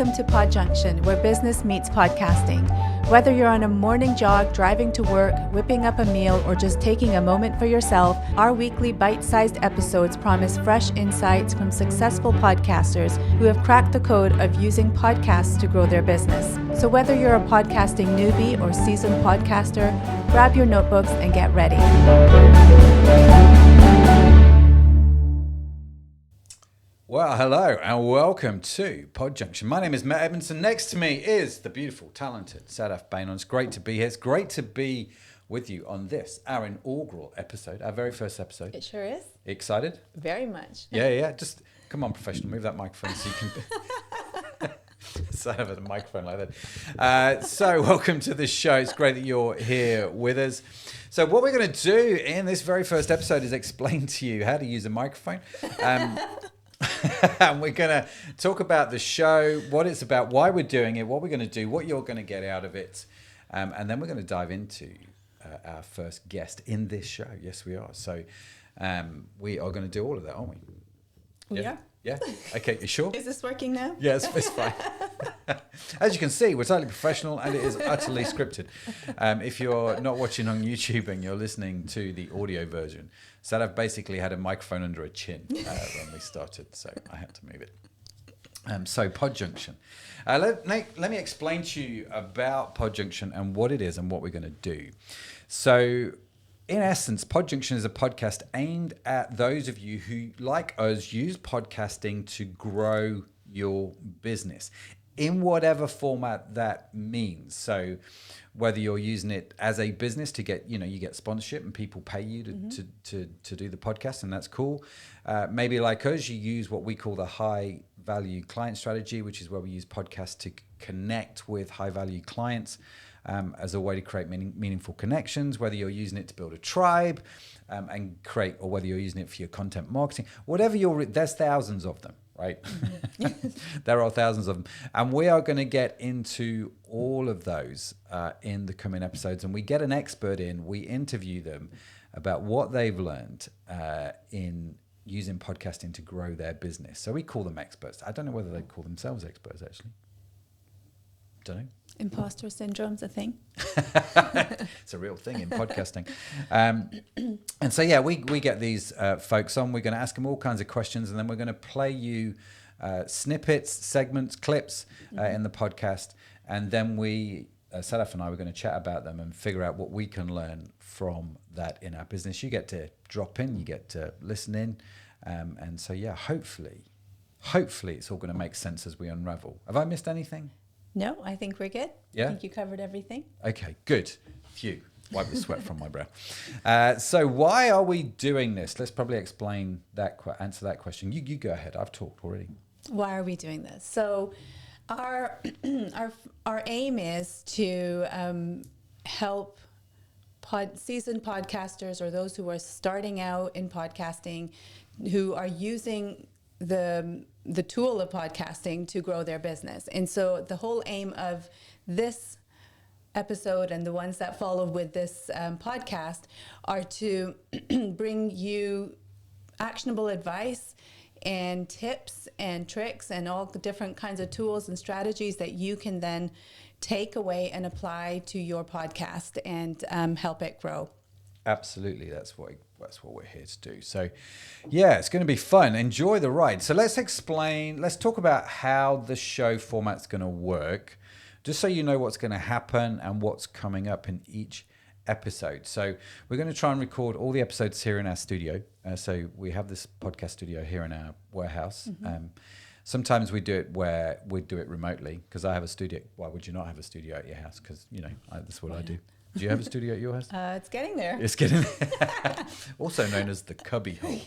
Welcome to PodJunction, where business meets podcasting. Whether you're on a morning jog, driving to work, whipping up a meal, or just taking a moment for yourself, our weekly bite-sized episodes promise fresh insights from successful podcasters who have cracked the code of using podcasts to grow their business. So whether you're a podcasting newbie or seasoned podcaster, grab your notebooks and get ready. Well, hello and welcome to PodJunction. My name is Matt Edmondson. Next to me is the beautiful, talented Sadaf Bainon. It's great to be here. It's great to be with you on this, our inaugural episode, our very first episode. It sure is. Excited? Very much. Yeah. Just come on, professional. Move that microphone so you can... Sadaf had a microphone like that. So welcome to the show. It's great that you're here with us. So what we're going to do in this very first episode is explain to you how to use a microphone. And we're going to talk about the show, what it's about, why we're doing it, what we're going to do, what you're going to get out of it. And then we're going to dive into our first guest in this show. Yes, we are. So we are going to do all of that, aren't we? We are. Yeah. Okay. You sure? Is this working now? Yes, it's fine. As you can see, we're totally professional and it is utterly scripted. If you're not watching on YouTube and you're listening to the audio version, Sadaf basically had a microphone under her chin when we started, so I had to move it. So PodJunction. Let me explain to you about PodJunction and what it is and what we're going to do. So in essence, PodJunction is a podcast aimed at those of you who, like us, use podcasting to grow your business in whatever format that means. So whether you're using it as a business to get, you get sponsorship and people pay you to do the podcast, and that's cool. Maybe like us, you use what we call the high value client strategy, which is where we use podcasts to connect with high value clients as a way to create meaningful connections, whether you're using it to build a tribe and create, or whether you're using it for your content marketing, whatever there's thousands of them, right? There are thousands of them. And we are going to get into all of those in the coming episodes. And we get an expert in, we interview them about what they've learned in using podcasting to grow their business. So we call them experts. I don't know whether they call themselves experts, actually. Don't know. Imposter syndrome's a thing. It's a real thing in podcasting. And so, yeah, we get these folks on. We're going to ask them all kinds of questions, and then we're going to play you snippets, segments, clips in the podcast. And then Sadaf and I, we're going to chat about them and figure out what we can learn from that in our business. You get to drop in, you get to listen in. And so, yeah, hopefully it's all going to make sense as we unravel. Have I missed anything? No, I think we're good. Yeah? I think you covered everything. Okay, good. Phew. Wipe the sweat from my brow. So why are we doing this? Let's probably explain that, answer that question. You go ahead. I've talked already. Why are we doing this? So our aim is to help seasoned podcasters or those who are starting out in podcasting, who are using the tool of podcasting to grow their business. And so the whole aim of this episode and the ones that follow with this podcast are to bring you actionable advice and tips and tricks and all the different kinds of tools and strategies that you can then take away and apply to your podcast and help it grow. Absolutely. That's what we're here to do. So yeah, it's going to be fun. Enjoy the ride. So let's talk about how the show format's going to work, just so you know what's going to happen and what's coming up in each episode. So we're going to try and record all the episodes here in our studio. So we have this podcast studio here in our warehouse. Sometimes we do it remotely because I have a studio. Why would you not have a studio at your house? Because, that's what I do. Do you have a studio at your house? It's getting there. It's getting there. Also known as the cubby hole.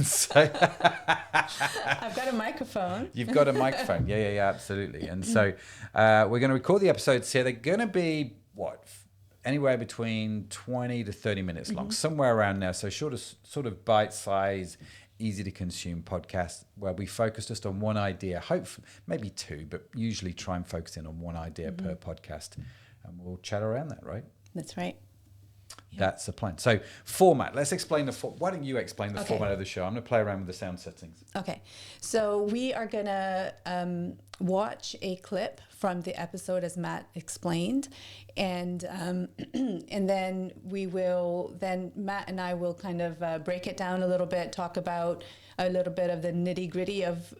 So I've got a microphone. You've got a microphone. Yeah, absolutely. And so we're going to record the episodes here. They're going to be, anywhere between 20 to 30 minutes long, somewhere around there. So sort of bite-size, easy to consume podcast where we focus just on one idea, hopefully maybe two, but usually try and focus in on one idea per podcast. And we'll chat around that, right? That's right. That's the plan. So format, let's explain why don't you explain the format of the show? I'm going to play around with the sound settings. Okay. So we are going to watch a clip from the episode as Matt explained. And and then Matt and I will kind of break it down a little bit, talk about a little bit of the nitty gritty of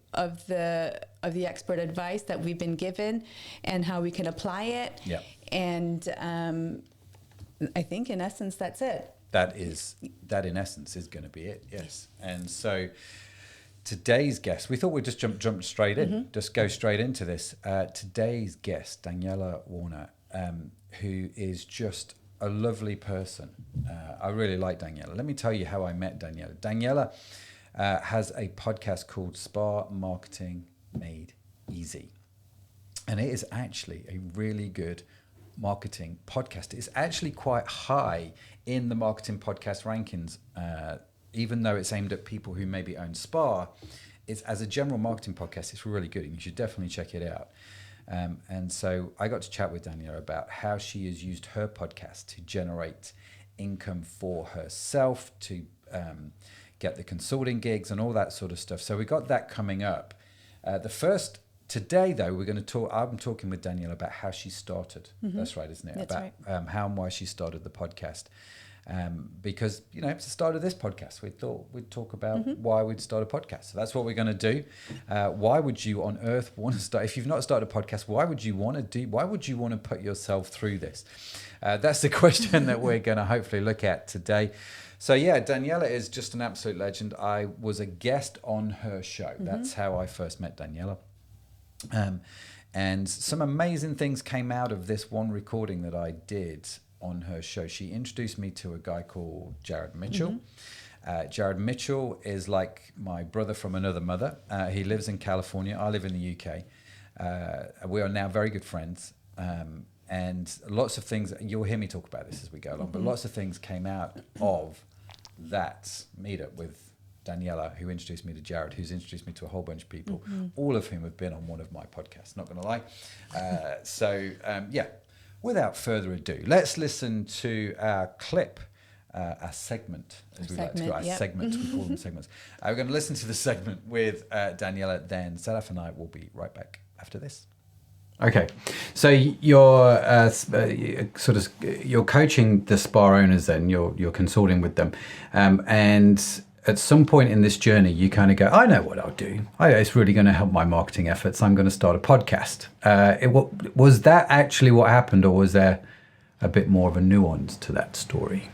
the expert advice that we've been given and how we can apply it. Yeah. And I think in essence, that's it. That in essence is going to be it. Yes. And so today's guest, we thought we'd just jump straight in, just go straight into this. Today's guest, Daniella Woerner, who is just a lovely person. I really like Daniella. Let me tell you how I met Daniella. Daniella has a podcast called Spa Marketing Made Easy. And it is actually a really good marketing podcast. It's actually quite high in the marketing podcast rankings, even though it's aimed at people who maybe own spa. It's, as a general marketing podcast, it's really good, and you should definitely check it out. And so I got to chat with Daniella about how she has used her podcast to generate income for herself, to get the consulting gigs and all that sort of stuff. So we got that coming up. Today, though, we're going to talk. I'm talking with Daniella about how she started. That's right, isn't it? That's about right. How and why she started the podcast. Because, it's the start of this podcast. We thought we'd talk about why we'd start a podcast. So that's what we're going to do. Why would you on earth want to start? If you've not started a podcast, why would you want to put yourself through this? That's the question that we're going to hopefully look at today. So yeah, Daniella is just an absolute legend. I was a guest on her show. That's how I first met Daniella. And some amazing things came out of this one recording that I did on her show. She introduced me to a guy called Jared Mitchell. Jared Mitchell is like my brother from another mother. He lives in California. I live in the UK. We are now very good friends. And lots of things, you'll hear me talk about this as we go along, but lots of things came out of that meetup with Daniella, who introduced me to Jared, who's introduced me to a whole bunch of people, all of whom have been on one of my podcasts, not going to lie. Without further ado, let's listen to our clip, our segment, as we like to call our segments. We call them segments. We're going to listen to the segment with Daniella, then Sadaf and I will be right back after this. Okay, so you're you're coaching the spa owners, then you're consulting with them, and at some point in this journey, you kind of go, I know what I'll do. It's really going to help my marketing efforts. I'm going to start a podcast. Was that actually what happened, or was there a bit more of a nuance to that story?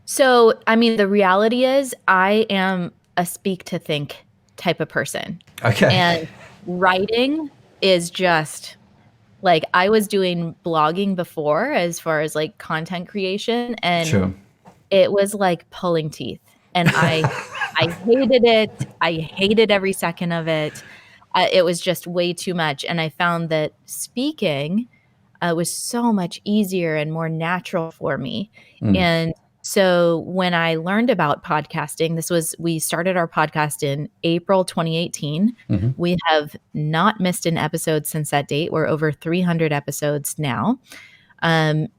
So, the reality is I am a speak to think type of person. Okay. And writing is just like, I was doing blogging before as far as like content creation, and sure. It was like pulling teeth, and I hated it. I hated every second of it. It was just way too much. And I found that speaking was so much easier and more natural for me. And so when I learned about podcasting, we started our podcast in April 2018. We have not missed an episode since that date. We're over 300 episodes now. And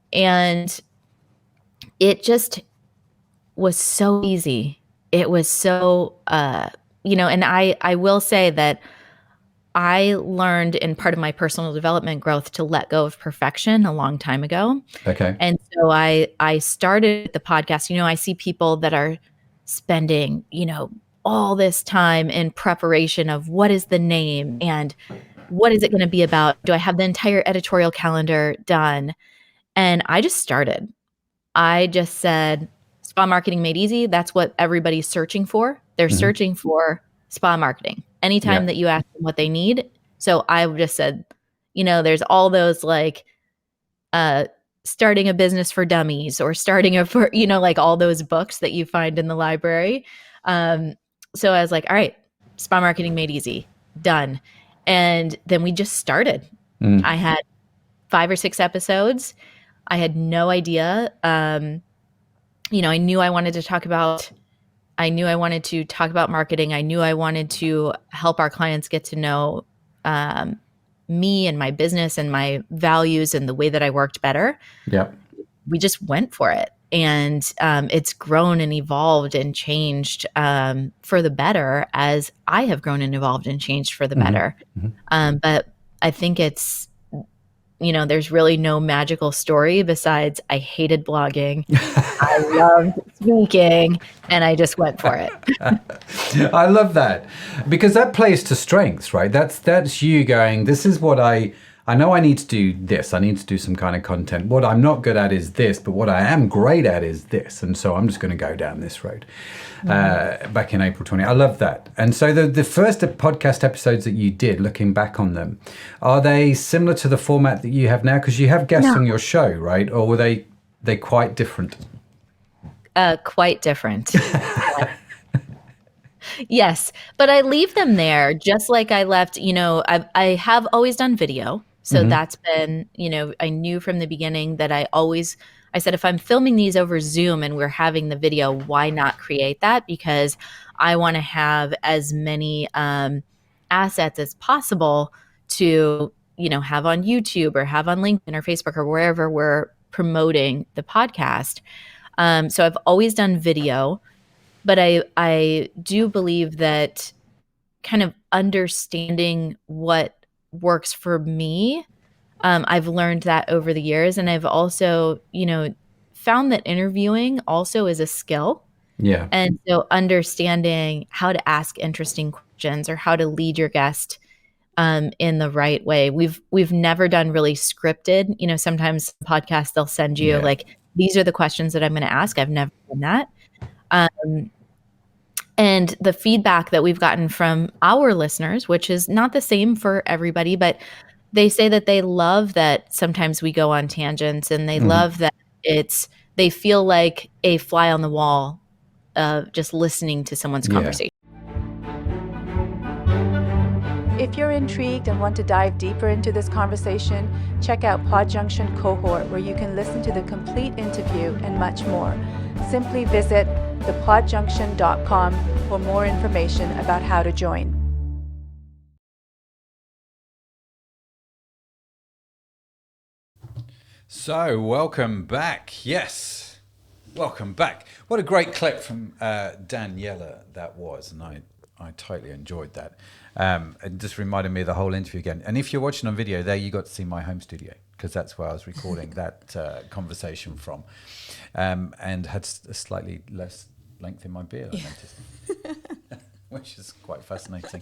it just was so easy. It was so, and I will say that I learned in part of my personal development growth to let go of perfection a long time ago. Okay. And so I started the podcast. I see people that are spending, all this time in preparation of what is the name and what is it going to be about? Do I have the entire editorial calendar done? And I just started. I just said, spa marketing made easy. That's what everybody's searching for. They're searching for spa marketing anytime that you ask them what they need. So I just said, there's all those like starting a business for dummies or like all those books that you find in the library. So I was like, all right, spa marketing made easy, done. And then we just started. I had 5 or 6 episodes. I had no idea. I knew I wanted to talk about marketing. I knew I wanted to help our clients get to know me and my business and my values and the way that I worked better. Yeah. we just went for it. And it's grown and evolved and changed for the better, as I have grown and evolved and changed for the better. But I think it's, there's really no magical story besides I hated blogging. I loved speaking, and I just went for it. I love that, because that plays to strengths, right? That's you going, this is what I know I need to do this. I need to do some kind of content. What I'm not good at is this, but what I am great at is this. And so I'm just going to go down this road. Back in April 20. I love that. And so the first podcast episodes that you did, looking back on them, are they similar to the format that you have now? Because you have guests on your show, right? Or were they quite different? Quite different. Yes, but I leave them there just like I left, I have always done video. So that's been, I knew from the beginning that I said, if I'm filming these over Zoom and we're having the video, why not create that? Because I want to have as many assets as possible to, have on YouTube or have on LinkedIn or Facebook or wherever we're promoting the podcast. So I've always done video, but I do believe that kind of understanding what works for me, I've learned that over the years. And I've also, found that interviewing also is a skill. Yeah. And so understanding how to ask interesting questions or how to lead your guest in the right way. We've never done really scripted, sometimes podcasts, they'll send you like, these are the questions that I'm going to ask. I've never done that. And the feedback that we've gotten from our listeners, which is not the same for everybody, but they say that they love that sometimes we go on tangents, and they love that they feel like a fly on the wall just listening to someone's conversation. If you're intrigued and want to dive deeper into this conversation, check out PodJunction Cohort, where you can listen to the complete interview and much more. Simply visit thepodjunction.com for more information about how to join. So, welcome back. Yes, welcome back. What a great clip from Daniella that was, and I totally enjoyed that. It just reminded me of the whole interview again. And if you're watching on video, there you got to see my home studio, because that's where I was recording that conversation from, and had a slightly less length in my beard, I noticed, which is quite fascinating.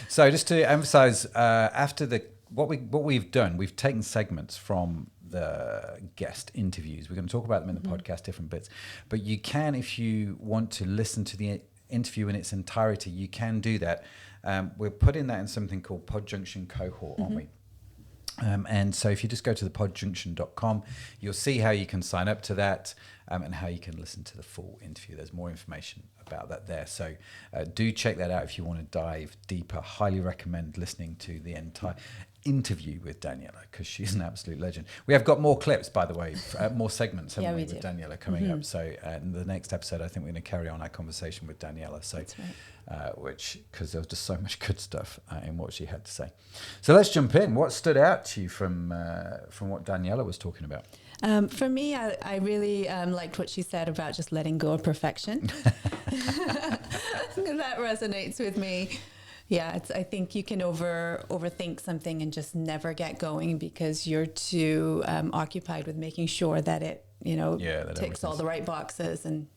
So just to emphasize, after what we've done, we've taken segments from the guest interviews. We're going to talk about them in the podcast, different bits. But you can, if you want to listen to the interview in its entirety, you can do that. We're putting that in something called PodJunction Cohort, aren't we? And so if you just go to the podjunction.com, you'll see how you can sign up to that, and how you can listen to the full interview. There's more information about that there. So do check that out if you want to dive deeper. Highly recommend listening to the entire interview with Daniella, because she's an absolute legend. We have got more clips, by the way, more segments, haven't we, with Daniella coming up. So in the next episode, I think we're going to carry on our conversation with Daniella. So, because there was just so much good stuff in what she had to say. So let's jump in. What stood out to you from what Daniella was talking about? For me, I really liked what she said about just letting go of perfection. That resonates with me. Yeah, I think you can overthink something and just never get going because you're too occupied with making sure that it, that ticks all the right boxes. And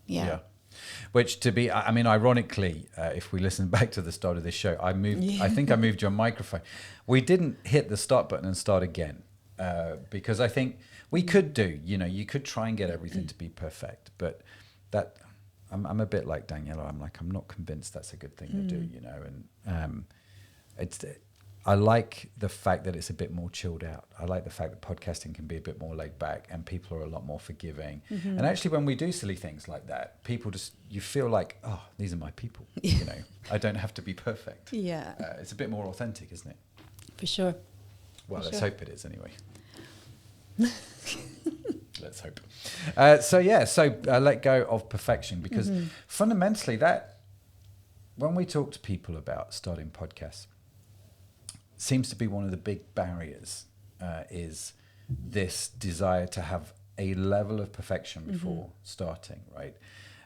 Which ironically, if we listen back to the start of this show, I think I moved your microphone. We didn't hit the start button and start again, because I think we could you could try and get everything to be perfect, but that I'm a bit like Daniella. I'm not convinced that's a good thing to do, and I like the fact that it's a bit more chilled out. I like the fact that podcasting can be a bit more laid back and people are a lot more forgiving. And actually, when we do silly things like that, you feel like, oh, these are my people. I don't have to be perfect. Yeah. It's a bit more authentic, isn't it? For sure. Well, let's hope it is anyway. Let's hope. So let go of perfection, because fundamentally that, when we talk to people about starting podcasts, seems to be one of the big barriers, is this desire to have a level of perfection before starting, right?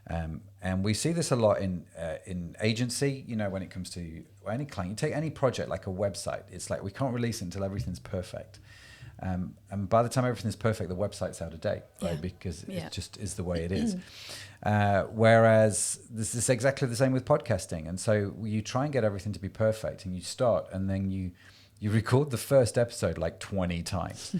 And we see this a lot in agency, you know, when it comes to any client. You take any project like a website, it's like we can't release it until everything's perfect. And by the time everything's perfect, the website's out of date, right? Because it just is the way it is. Whereas this is exactly the same with podcasting. And so you try and get everything to be perfect, and you start, and then you record the first episode like 20 times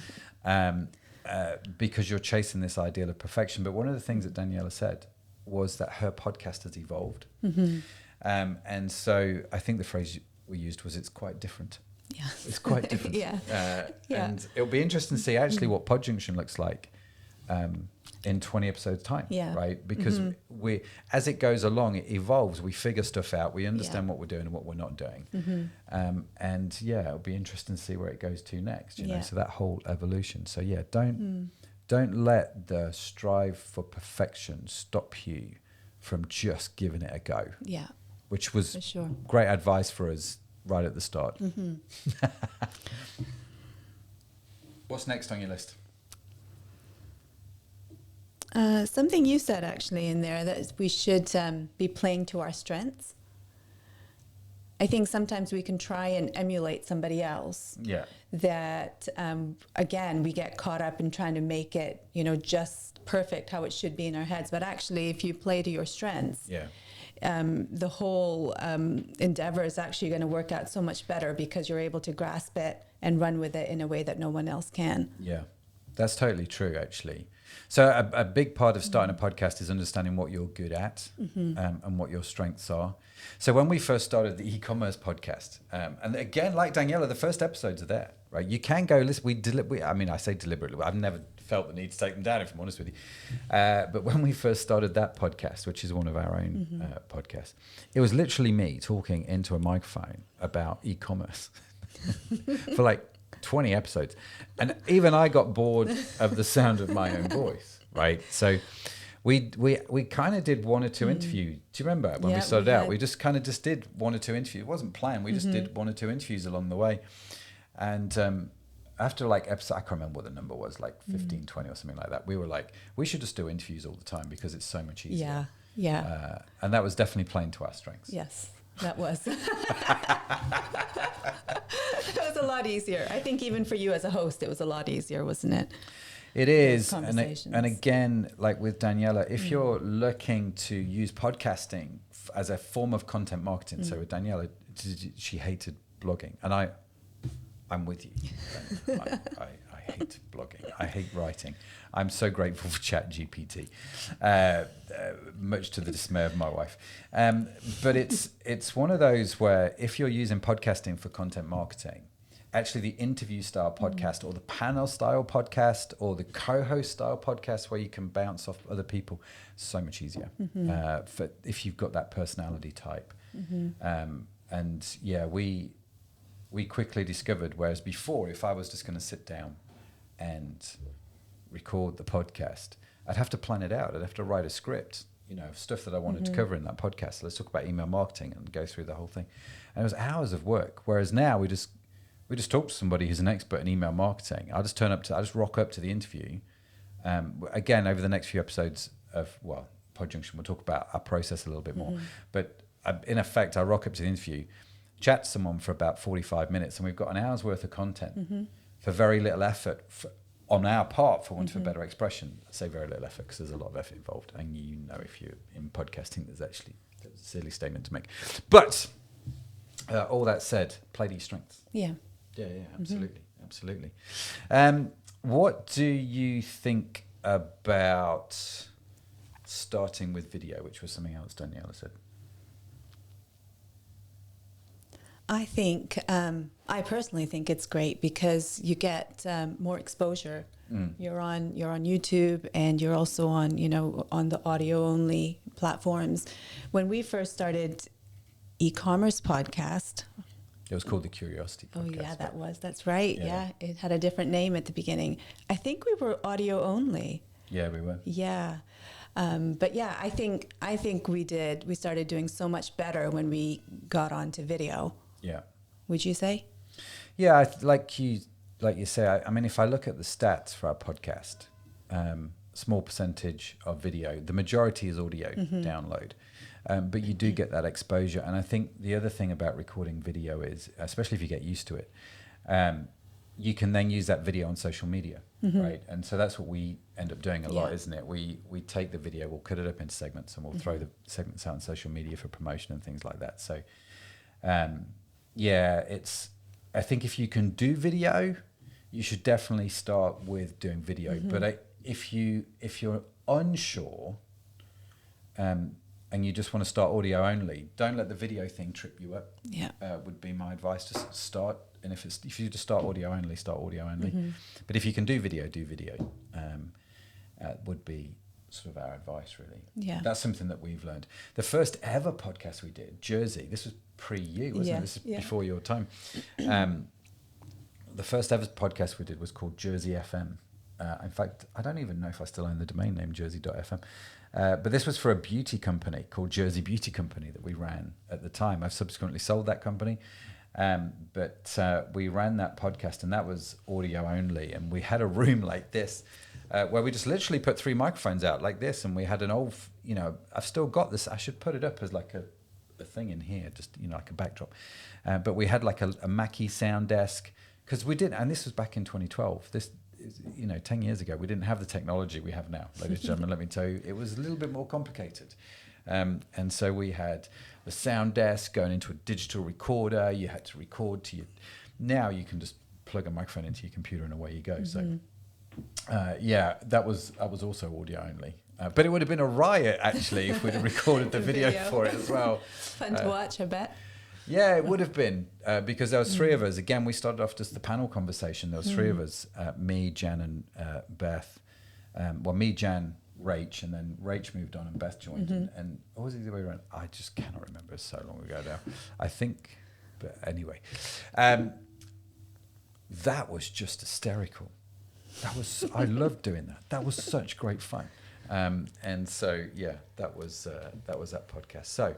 because you're chasing this ideal of perfection. But one of the things that Daniella said was that her podcast has evolved. And so I think the phrase we used was, it's quite different. Yeah. It's quite different. And it'll be interesting to see actually what PodJunction looks like in 20 episodes time, right? Because we, as it goes along, it evolves. We figure stuff out. We understand what we're doing and what we're not doing. And it'll be interesting to see where it goes to next, you know, so that whole evolution. So don't let the strive for perfection stop you from just giving it a go. Yeah. Which was great advice for us right at the start. What's next on your list? Something you said actually in there, that we should be playing to our strengths. I think sometimes we can try and emulate somebody else. That, again, we get caught up in trying to make it, you know, just perfect how it should be in our heads. But actually, if you play to your strengths, the whole endeavor is actually going to work out so much better, because you're able to grasp it and run with it in a way that no one else can. Yeah, that's totally true, actually. So a big part of starting a podcast is understanding what you're good at and what your strengths are. So when we first started the e-commerce podcast, and again, like Daniella, the first episodes are there, right? You can go listen. I mean, I say deliberately, I've never felt the need to take them down, if I'm honest with you. But when we first started that podcast, which is one of our own podcasts, it was literally me talking into a microphone about e-commerce for like 20 episodes. And even I got bored of the sound of my own voice, right? So we kind of did one or two interviews. Do you remember when we started out? We just kind of did one or two interviews. It wasn't planned. We just did one or two interviews along the way. And after like episode, I can't remember what the number was, like 15, 20 or something like that. We were like, we should just do interviews all the time because it's so much easier. And that was definitely playing to our strengths. Yes, that was. It was a lot easier. I think even for you as a host, it was a lot easier, wasn't it? It is. And again, like with Daniella, if you're looking to use podcasting as a form of content marketing, so with Daniella, she hated blogging. And I'm with you. I hate blogging. I hate writing. I'm so grateful for ChatGPT, much to the dismay of my wife. But it's one of those where if you're using podcasting for content marketing, actually the interview style podcast or the panel style podcast or the co-host style podcast where you can bounce off other people, so much easier for if you've got that personality type. And we quickly discovered, whereas before, if I was just going to sit down and record the podcast, I'd have to plan it out. I'd have to write a script, you know, of stuff that I wanted to cover in that podcast. Let's talk about email marketing and go through the whole thing. And it was hours of work. Whereas now we just talk to somebody who's an expert in email marketing. I just rock up to the interview. Again, over the next few episodes of, PodJunction, we'll talk about our process a little bit more. But in effect, I rock up to the interview, chat to someone for about 45 minutes, and we've got an hour's worth of content for very little effort on our part, for want of a better expression. I say very little effort because there's a lot of effort involved, and you know, if you're in podcasting, there's a silly statement to make. But all that said, play to your strengths. Yeah, absolutely. What do you think about starting with video, which was something else Daniella said? I personally think it's great because you get more exposure. You're on YouTube, and you're also on the audio only platforms. When we first started e-commerce podcast, it was called the Curiosity Podcast. Oh yeah, that's right. Yeah, it had a different name at the beginning. I think we were audio only. Yeah, we were. Yeah. But yeah, I think we started doing so much better when we got onto video. Yeah. Would you say? Yeah, like you say, I mean, if I look at the stats for our podcast, small percentage of video. The majority is audio download. But you do get that exposure. And I think the other thing about recording video is, especially if you get used to it, you can then use that video on social media, right? And so that's what we end up doing a lot, isn't it? We take the video, we'll cut it up into segments, and we'll throw the segments out on social media for promotion and things like that. So, I think if you can do video, you should definitely start with doing video. But if you're unsure, and you just want to start audio only, don't let the video thing trip you up. Yeah, would be my advice. Just start, and if you just start audio only, start audio only. But if you can do video, do video. Would be sort of our advice, really. Yeah, that's something that we've learned. The first ever podcast we did, Jersey. This was pre-you, wasn't it? This is before your time. The first ever podcast we did was called Jersey FM. In fact, I don't even know if I still own the domain name jersey.fm. But this was for a beauty company called Jersey Beauty Company that we ran at the time. I've subsequently sold that company. But we ran that podcast, and that was audio only. And we had a room like this where we just literally put 3 microphones out like this. And we had an old, I've still got this. I should put it up as like a thing in here, just, like a backdrop. But we had like a Mackie sound desk, because we did, and this was back in 2012. This, 10 years ago, we didn't have the technology we have now, ladies and gentlemen. Let me tell you, it was a little bit more complicated. And so we had the sound desk going into a digital recorder. You had to record to your. Now you can just plug a microphone into your computer and away you go. So, that was also audio only. But it would have been a riot, actually, if we'd have recorded the video for it as well. Fun to watch, I bet. Yeah, it would have been, because there was 3 of us. Again, we started off just the panel conversation. There was 3 of us, me, Jan, and Beth. Me, Jan, Rach, and then Rach moved on and Beth joined. And what was it the way around? I just cannot remember. It's so long ago now. I think, but anyway. That was just hysterical. I loved doing that. That was such great fun. And so, that was that podcast. So,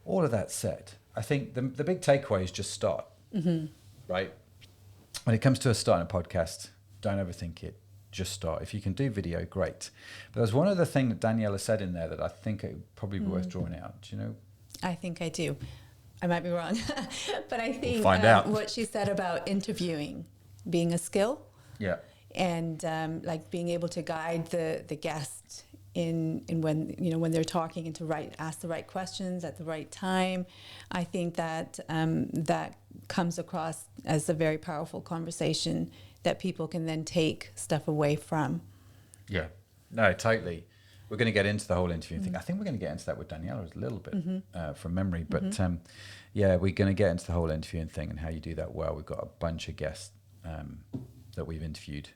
all of that said, I think the big takeaway is just start, right? When it comes to starting a podcast, don't overthink it. Just start. If you can do video, great. But there's one other thing that Daniella said in there that I think it would probably be worth drawing out. Do you know? I think I do. I might be wrong. But I think what she said about interviewing being a skill. Yeah. And like being able to guide the guest in when they're talking, and to ask the right questions at the right time. I think that that comes across as a very powerful conversation that people can then take stuff away from. Yeah, no, totally. We're going to get into the whole interview thing. I think we're going to get into that with Daniella a little bit from memory, but we're going to get into the whole interviewing thing and how you do that well. We've got a bunch of guests that we've interviewed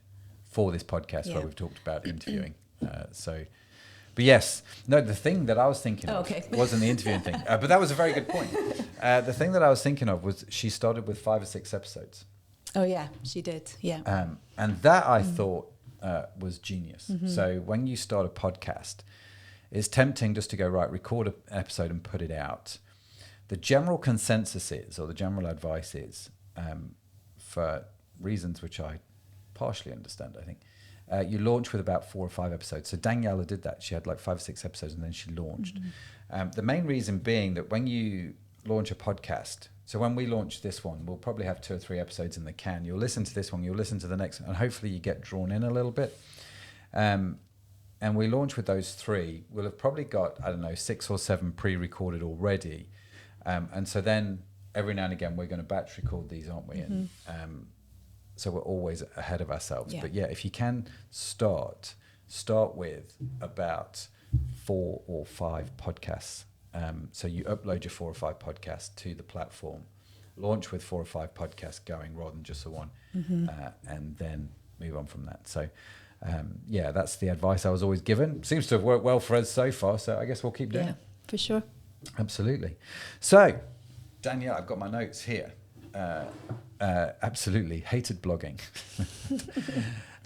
for this podcast where we've talked about interviewing. But yes, no, the thing that I was thinking of wasn't the interviewing thing, but that was a very good point. The thing that I was thinking of was she started with 5 or 6 episodes. Oh yeah, she did. Yeah. And that I thought was genius. So when you start a podcast, it's tempting just to go, right, record an episode and put it out. The general consensus is, or the general advice is, for reasons which I partially understand, I think, you launch with about 4 or 5 episodes. So Daniella did that. She had like 5 or 6 episodes and then she launched. The main reason being that when you launch a podcast, so when we launch this one, we'll probably have 2 or 3 episodes in the can. You'll listen to this one, you'll listen to the next one, and hopefully you get drawn in a little bit. And we launch with those 3. We'll have probably got, 6 or 7 pre-recorded already. And so then every now and again, we're going to batch record these, aren't we? And so we're always ahead of ourselves. But if you can start with about 4 or 5 podcasts. So you upload your 4 or 5 podcasts to the platform, launch with 4 or 5 podcasts going rather than just the one, and then move on from that. So that's the advice I was always given. Seems to have worked well for us so far, so I guess we'll keep doing it. For sure. Absolutely. So, Danielle, I've got my notes here. Absolutely. Hated blogging.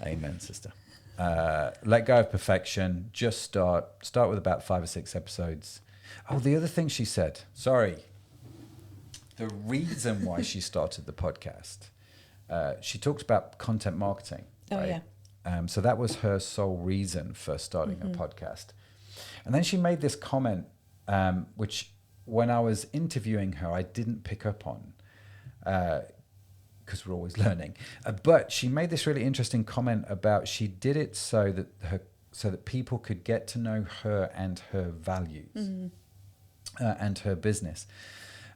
Amen, sister. Let go of perfection. Just start with about 5 or 6 episodes. Oh, the other thing she said, sorry. The reason why she started the podcast, she talks about content marketing. Oh, right? yeah. So that was her sole reason for starting a podcast. And then she made this comment, which when I was interviewing her, I didn't pick up on, because we're always learning. But she made this really interesting comment about she did it so that people could get to know her and her values and her business.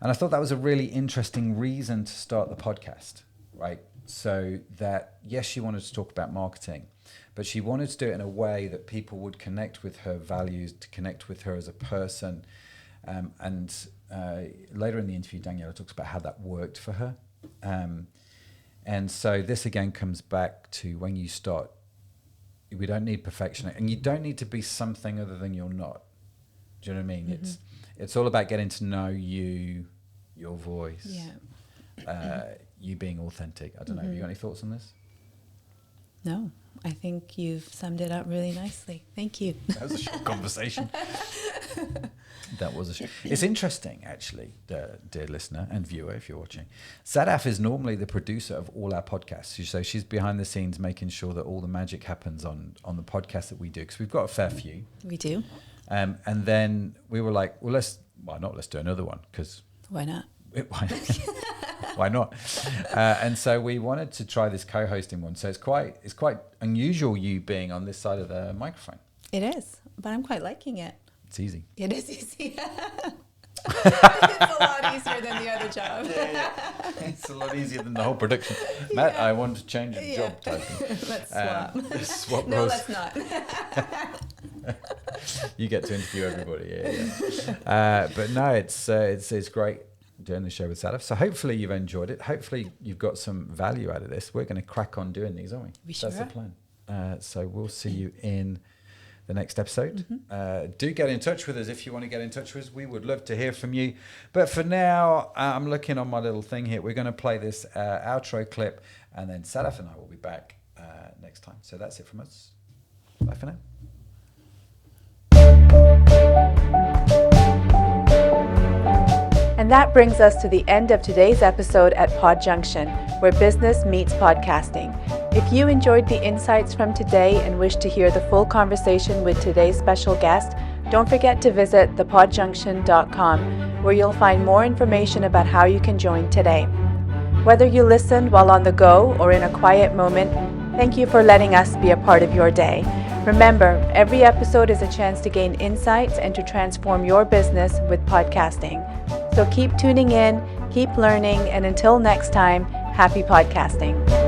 And I thought that was a really interesting reason to start the podcast, right? So that, yes, she wanted to talk about marketing, but she wanted to do it in a way that people would connect with her values, to connect with her as a person. And later in the interview, Daniella talks about how that worked for her. And so this again comes back to when you start, we don't need perfection, and you don't need to be something other than you're not. Do you know what I mean? It's all about getting to know you, your voice, you being authentic. I don't know. Have you got any thoughts on this? No, I think you've summed it up really nicely. Thank you. That was a short conversation. That was a short. It's interesting, actually, dear listener and viewer, if you're watching. Sadaf is normally the producer of all our podcasts. So she's behind the scenes making sure that all the magic happens on the podcast that we do, because we've got a fair few. We do. And then we were like, well, let's do another one, because why not? Why not? And so we wanted to try this co-hosting one. So it's quite unusual, you being on this side of the microphone. It is, but I'm quite liking it. It's easy. It is easy. It's a lot easier than the other job. It's a lot easier than the whole production. Matt, I want to change your job title. Let's swap. Swap No, roles. let's not. You get to interview everybody. But no, it's great doing the show with Sadaf. So hopefully you've enjoyed it. Hopefully you've got some value out of this. We're going to crack on doing these, aren't we? That's the plan. So we'll see you in the next episode. Do get in touch with us if you want to get in touch with us. We would love to hear from you. But for now, I'm looking on my little thing here. We're going to play this outro clip, and then Sadaf and I will be back next time. So that's it from us. Bye for now. And that brings us to the end of today's episode at PodJunction, where business meets podcasting. If you enjoyed the insights from today and wish to hear the full conversation with today's special guest, don't forget to visit thepodjunction.com, where you'll find more information about how you can join today. Whether you listened while on the go or in a quiet moment, thank you for letting us be a part of your day. Remember, every episode is a chance to gain insights and to transform your business with podcasting. So keep tuning in, keep learning, and until next time, happy podcasting.